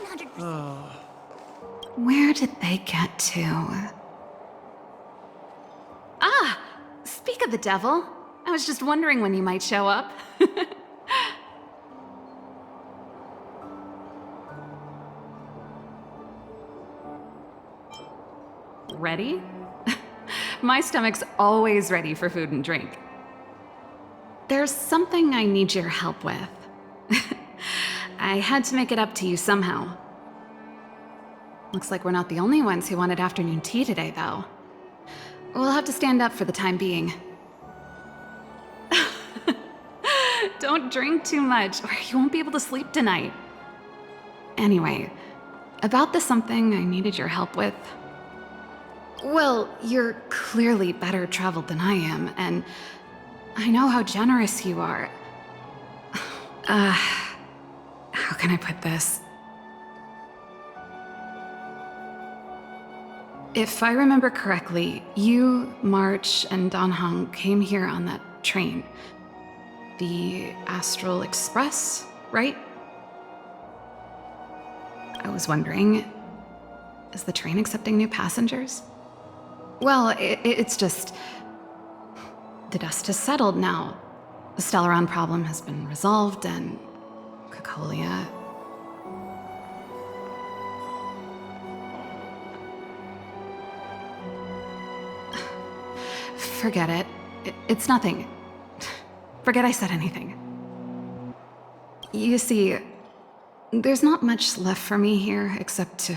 100%. Where did they get to? Ah! Speak of the devil. I was just wondering when you might show up. Ready? My stomach's always ready for food and drink. There's something I need your help with. I had to make it up to you somehow. Looks like we're not the only ones who wanted afternoon tea today, though. We'll have to stand up for the time being. Don't drink too much, or you won't be able to sleep tonight. Anyway, about the something I needed your help with. Well, you're clearly better traveled than I am, and I know how generous you are. How can I put this? If I remember correctly, you, March, and Don Hong came here on that train. The Astral Express, right? I was wondering, is the train accepting new passengers? Well, it's just... the dust has settled now. The Stellaron problem has been resolved, and Cocolia... Forget it. It's nothing. Forget I said anything. You see, there's not much left for me here except to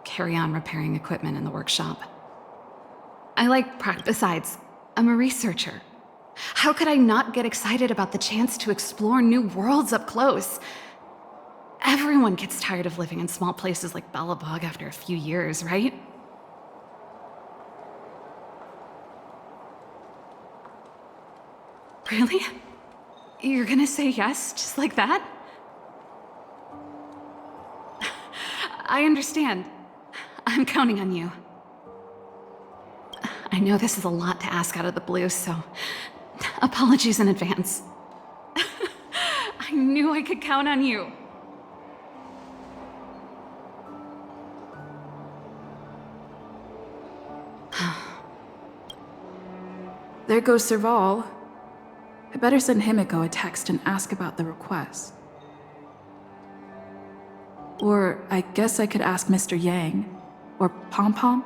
carry on repairing equipment in the workshop. Besides, I'm a researcher. How could I not get excited about the chance to explore new worlds up close? Everyone gets tired of living in small places like Belobog after a few years, right? Really? You're gonna say yes, just like that? I understand. I'm counting on you. I know this is a lot to ask out of the blue, so apologies in advance. I knew I could count on you. There goes Serval. I better send Himiko a text and ask about the request. Or I guess I could ask Mr. Yang. Or Pom Pom.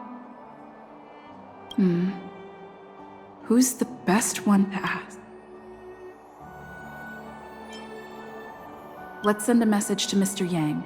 Who's the best one to ask? Let's send a message to Mr. Yang.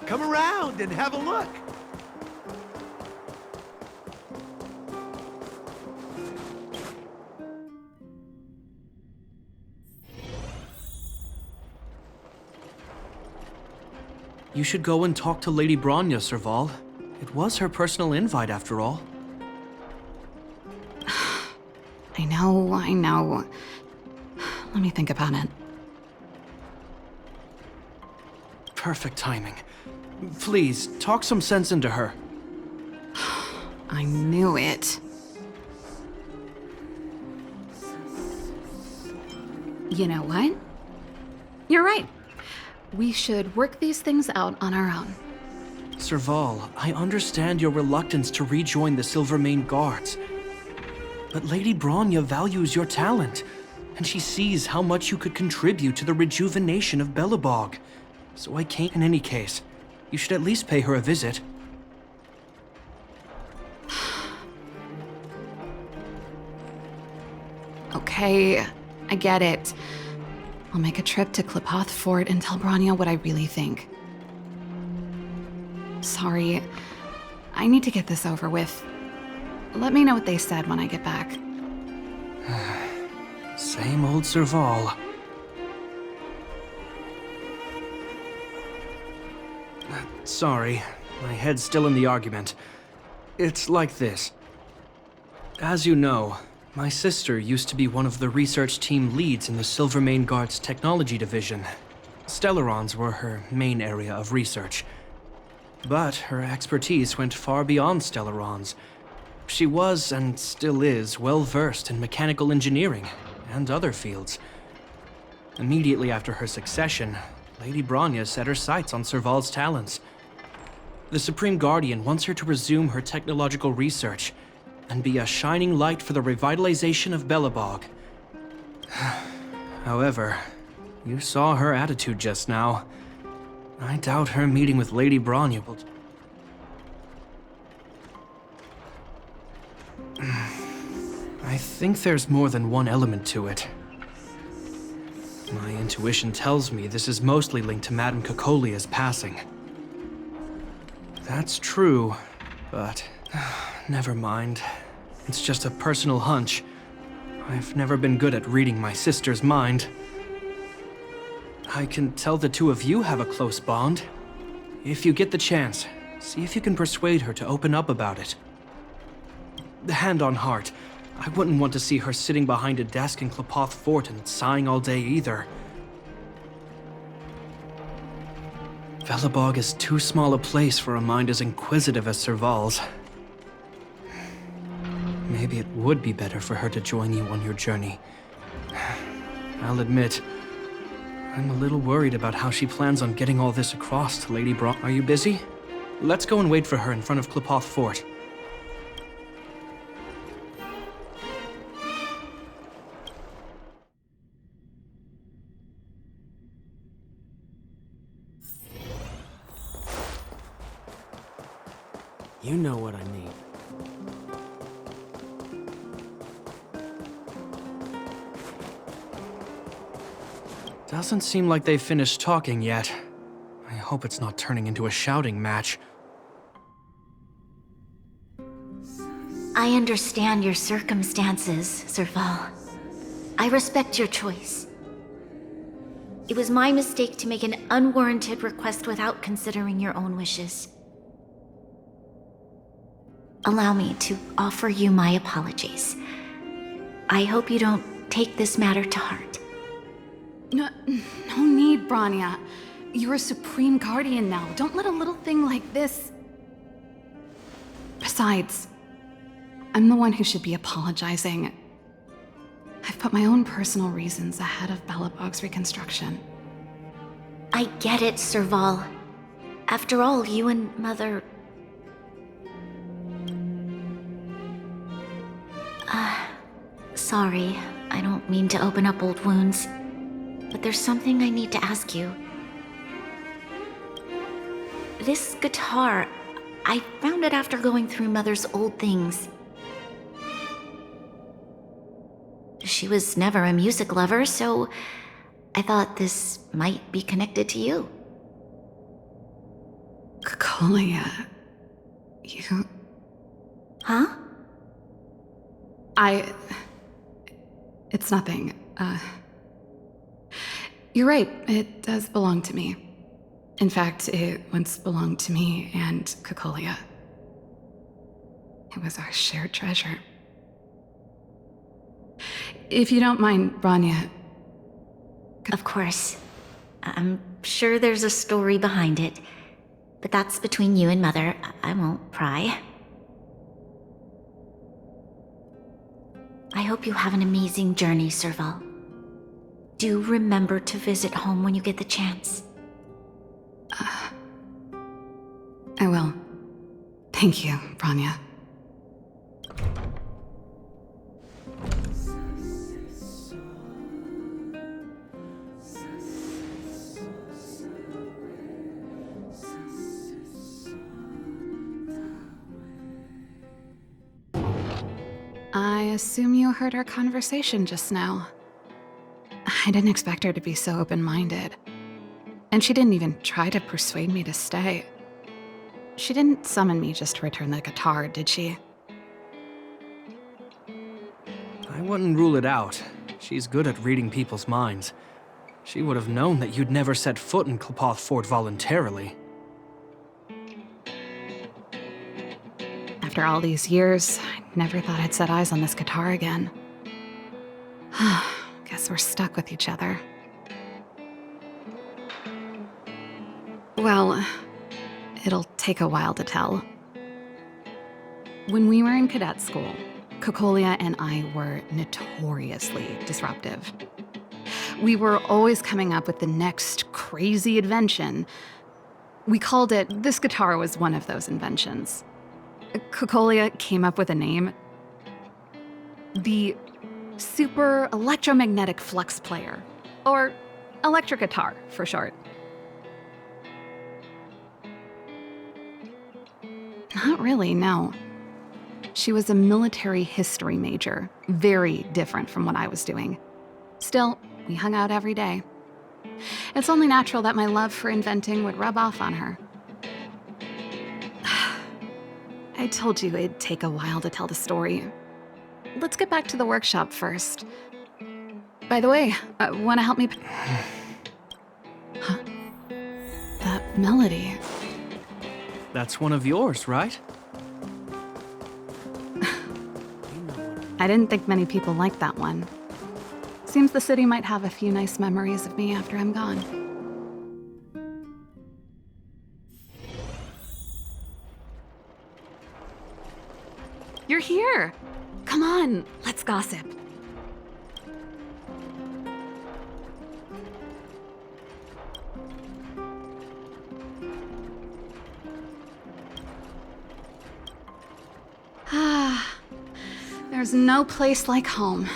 Come around and have a look. You should go and talk to Lady Bronya, Serval. It was her personal invite, after all. I know. Let me think about it. Perfect timing. Please, talk some sense into her. I knew it. You know what? You're right. We should work these things out on our own. Serval, I understand your reluctance to rejoin the Silvermane Guards. But Lady Bronya values your talent, and she sees how much you could contribute to the rejuvenation of Belobog. So I can't. In any case, you should at least pay her a visit. Okay, I get it. I'll make a trip to Klipoth Fort and tell Bronya what I really think. Sorry, I need to get this over with. Let me know what they said when I get back. Same old Serval. Sorry, my head's still in the argument. It's like this. As you know, my sister used to be one of the research team leads in the Silvermane Guard's technology division. Stellarons were her main area of research. But her expertise went far beyond Stellarons. She was, and still is, well-versed in mechanical engineering and other fields. Immediately after her succession, Lady Bronya set her sights on Serval's talents. The Supreme Guardian wants her to resume her technological research and be a shining light for the revitalization of Belobog. However, you saw her attitude just now. I doubt her meeting with Lady Bronya will... I think there's more than one element to it. My intuition tells me this is mostly linked to Madame Cocolia's passing. That's true, but never mind. It's just a personal hunch. I've never been good at reading my sister's mind. I can tell the two of you have a close bond. If you get the chance, see if you can persuade her to open up about it. Hand on heart, I wouldn't want to see her sitting behind a desk in Klipoth Fort and sighing all day either. Belobog is too small a place for a mind as inquisitive as Serval's. Maybe it would be better for her to join you on your journey. I'll admit, I'm a little worried about how she plans on getting all this across to Lady Bronya. Are you busy? Let's go and wait for her in front of Klipoth Fort. You know what I mean. Doesn't seem like they've finished talking yet. I hope it's not turning into a shouting match. I understand your circumstances, Serval. I respect your choice. It was my mistake to make an unwarranted request without considering your own wishes. Allow me to offer you my apologies. I hope you don't take this matter to heart. No need, Bronya. You're a Supreme Guardian now. Don't let a little thing like this... Besides, I'm the one who should be apologizing. I've put my own personal reasons ahead of Belobog's reconstruction. I get it, Serval. After all, you and Mother... Sorry, I don't mean to open up old wounds, but there's something I need to ask you. This guitar, I found it after going through Mother's old things. She was never a music lover, so I thought this might be connected to you. Cocolia... You... Huh? It's nothing. You're right, it does belong to me. In fact, it once belonged to me and Cocolia. It was our shared treasure. If you don't mind, Bronya... Of course. I'm sure there's a story behind it, but that's between you and Mother. I won't pry. I hope you have an amazing journey, Serval. Do remember to visit home when you get the chance. I will. Thank you, Branya. I assume you heard our conversation just now. I didn't expect her to be so open-minded. And she didn't even try to persuade me to stay. She didn't summon me just to return the guitar, did she? I wouldn't rule it out. She's good at reading people's minds. She would have known that you'd never set foot in Klapoth Fort voluntarily. After all these years, I never thought I'd set eyes on this guitar again. Guess we're stuck with each other. Well, it'll take a while to tell. When we were in cadet school, Cocolia and I were notoriously disruptive. We were always coming up with the next crazy invention. We called it, this guitar was one of those inventions. Cocolia came up with a name. The Super Electromagnetic Flux Player, or electric guitar for short. Not really, no. She was a military history major, very different from what I was doing. Still, we hung out every day. It's only natural that my love for inventing would rub off on her. I told you it'd take a while to tell the story. Let's get back to the workshop first. By the way, want to help me? Huh? That melody. That's one of yours, right? I didn't think many people liked that one. Seems the city might have a few nice memories of me after I'm gone. You're here! Come on, let's gossip. There's no place like home.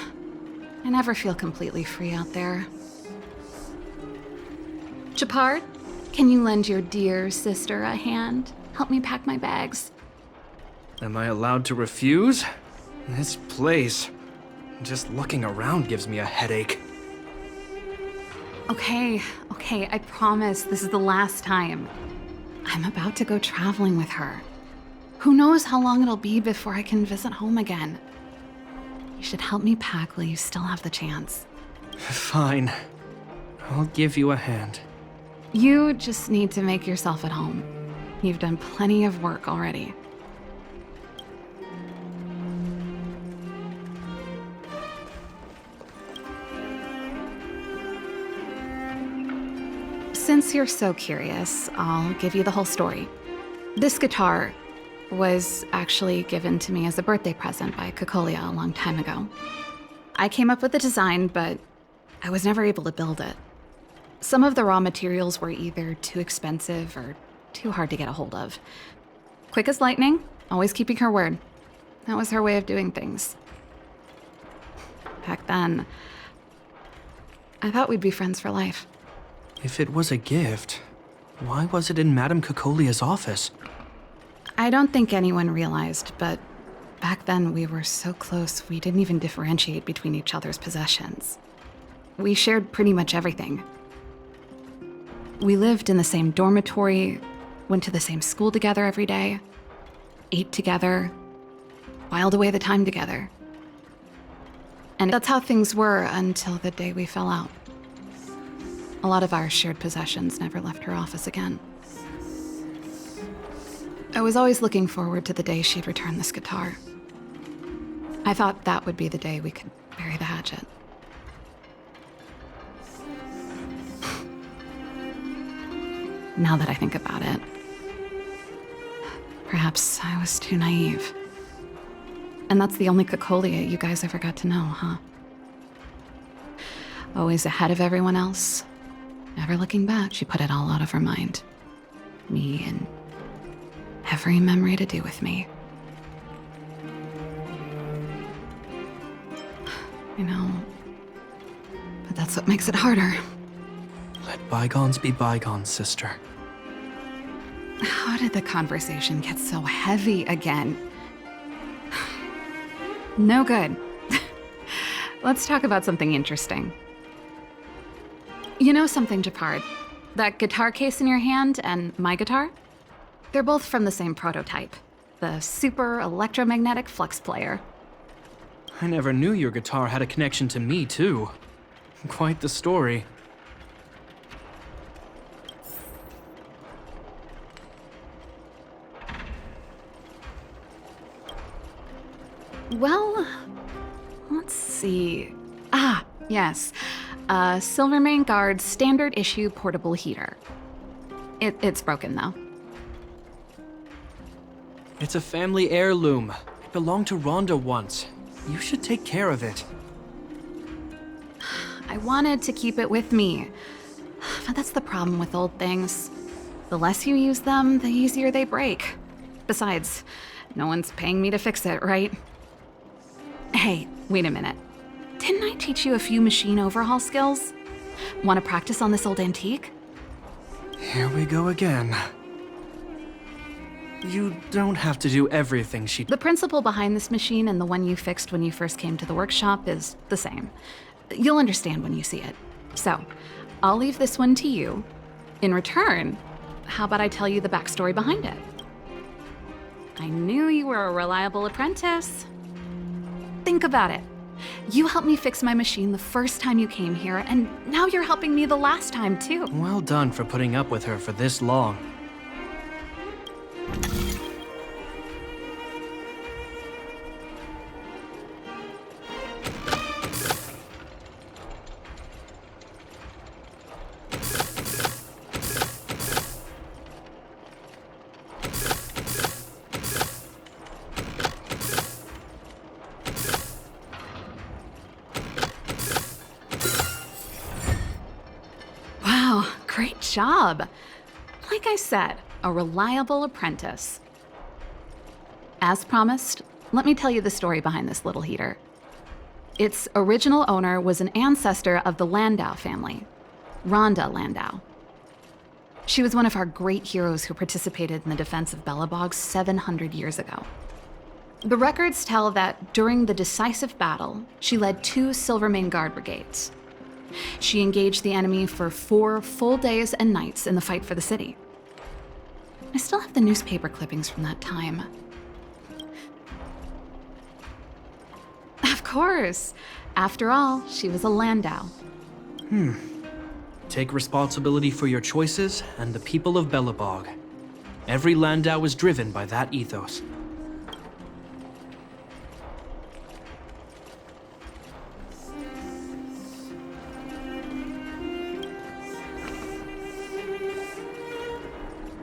I never feel completely free out there. Chapard, can you lend your dear sister a hand? Help me pack my bags. Am I allowed to refuse? This place, just looking around gives me a headache. Okay, I promise this is the last time. I'm about to go traveling with her. Who knows how long it'll be before I can visit home again. You should help me pack while you still have the chance. Fine. I'll give you a hand. You just need to make yourself at home. You've done plenty of work already. Since you're so curious, I'll give you the whole story. This guitar was actually given to me as a birthday present by Cocolia a long time ago. I came up with the design, but I was never able to build it. Some of the raw materials were either too expensive or too hard to get a hold of. Quick as lightning, always keeping her word. That was her way of doing things. Back then, I thought we'd be friends for life. If it was a gift, why was it in Madame Cocolia's office? I don't think anyone realized, but back then we were so close we didn't even differentiate between each other's possessions. We shared pretty much everything. We lived in the same dormitory, went to the same school together every day, ate together, whiled away the time together. And that's how things were until the day we fell out. A lot of our shared possessions never left her office again. I was always looking forward to the day she'd return this guitar. I thought that would be the day we could bury the hatchet. Now that I think about it, perhaps I was too naive. And that's the only Cocolia you guys ever got to know, huh? Always ahead of everyone else, never looking back. She put it all out of her mind. Me and every memory to do with me. I know, but that's what makes it harder. Let bygones be bygones, sister. How did the conversation get so heavy again? No good. Let's talk about something interesting. You know something, Japard? That guitar case in your hand and my guitar? They're both from the same prototype. The super electromagnetic flux player. I never knew your guitar had a connection to me, too. Quite the story. Well, let's see. Ah, yes. Silvermane Guard's standard issue portable heater. It's broken, though. It's a family heirloom. It belonged to Rhonda once. You should take care of it. I wanted to keep it with me. But that's the problem with old things. The less you use them, the easier they break. Besides, no one's paying me to fix it, right? Hey, wait a minute. Didn't I teach you a few machine overhaul skills? Want to practice on this old antique? Here we go again. You don't have to do everything she... The principle behind this machine and the one you fixed when you first came to the workshop is the same. You'll understand when you see it. So, I'll leave this one to you. In return, how about I tell you the backstory behind it? I knew you were a reliable apprentice. Think about it. You helped me fix my machine the first time you came here, and now you're helping me the last time, too. Well done for putting up with her for this long. Wow, great job. Like I said, a reliable apprentice. As promised, let me tell you the story behind this little heater. Its original owner was an ancestor of the Landau family, Rhonda Landau. She was one of our great heroes who participated in the defense of Belobog 700 years ago. The records tell that during the decisive battle, she led 2 Silvermane Guard brigades. She engaged the enemy for 4 full days and nights in the fight for the city. I still have the newspaper clippings from that time. Of course. After all, she was a Landau. Take responsibility for your choices and the people of Belobog. Every Landau is driven by that ethos.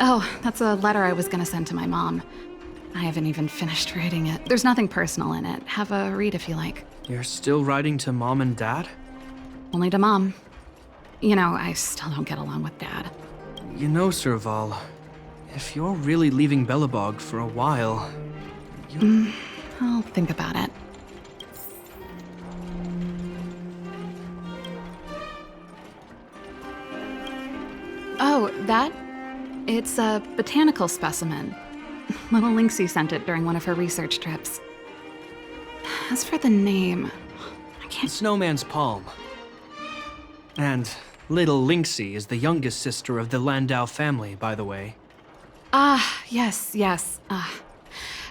Oh, that's a letter I was gonna send to my mom. I haven't even finished reading it. There's nothing personal in it. Have a read if you like. You're still writing to Mom and Dad? Only to Mom. You know, I still don't get along with Dad. You know, Serval, if you're really leaving Belobog for a while, I'll think about it. Oh, that? It's a botanical specimen. Little Lynxie sent it during one of her research trips. As for the name, I can't... Snowman's palm. And little Lynxie is the youngest sister of the Landau family, by the way. Ah, yes.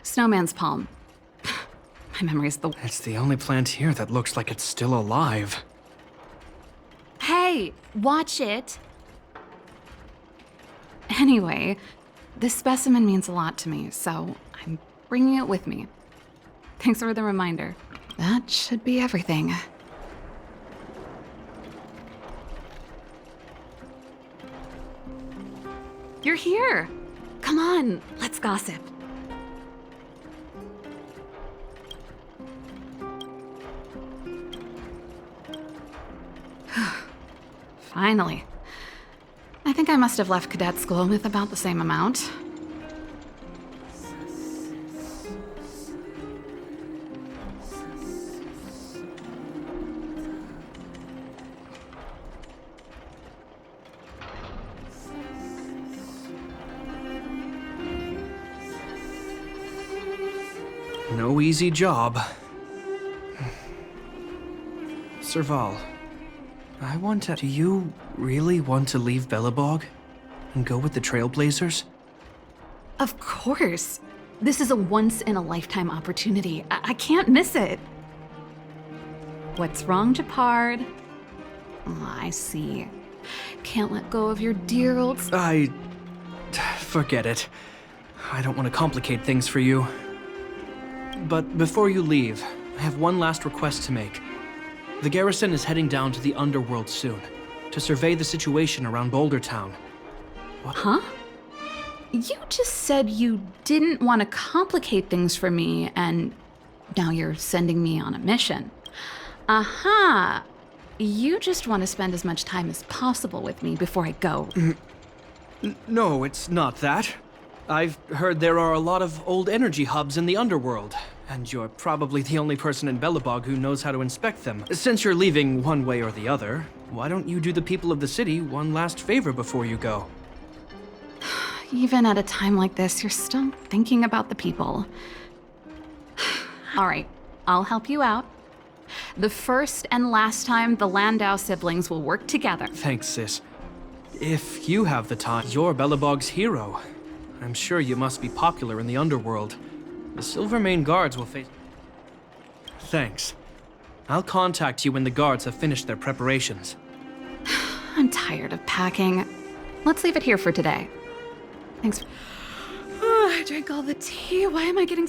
Snowman's palm. My memory's the... It's the only plant here that looks like it's still alive. Hey, watch it! Anyway, this specimen means a lot to me, so I'm bringing it with me. Thanks for the reminder. That should be everything. You're here! Come on, let's gossip. Finally. I think I must have left cadet school with about the same amount. no easy job. Serval, do you really want to leave Belobog and go with the Trailblazers? Of course. This is a once-in-a-lifetime opportunity. I can't miss it. What's wrong, Gepard? Oh, I see. Can't let go of your dear old... Forget it. I don't want to complicate things for you. But before you leave, I have one last request to make. The garrison is heading down to the underworld soon, to survey the situation around Boulder Town. What? Huh? You just said you didn't want to complicate things for me, and now you're sending me on a mission. Aha! You just want to spend as much time as possible with me before I go. No, it's not that. I've heard there are a lot of old energy hubs in the underworld, and you're probably the only person in Belobog who knows how to inspect them. Since you're leaving one way or the other, why don't you do the people of the city one last favor before you go? Even at a time like this, you're still thinking about the people. All right, I'll help you out. The first and last time the Landau siblings will work together. Thanks, sis. If you have the time, you're Belobog's hero. I'm sure you must be popular in the underworld. The Silvermane guards will face... Thanks. I'll contact you when the guards have finished their preparations. I'm tired of packing. Let's leave it here for today. Thanks. I drank all the tea. Why am I getting...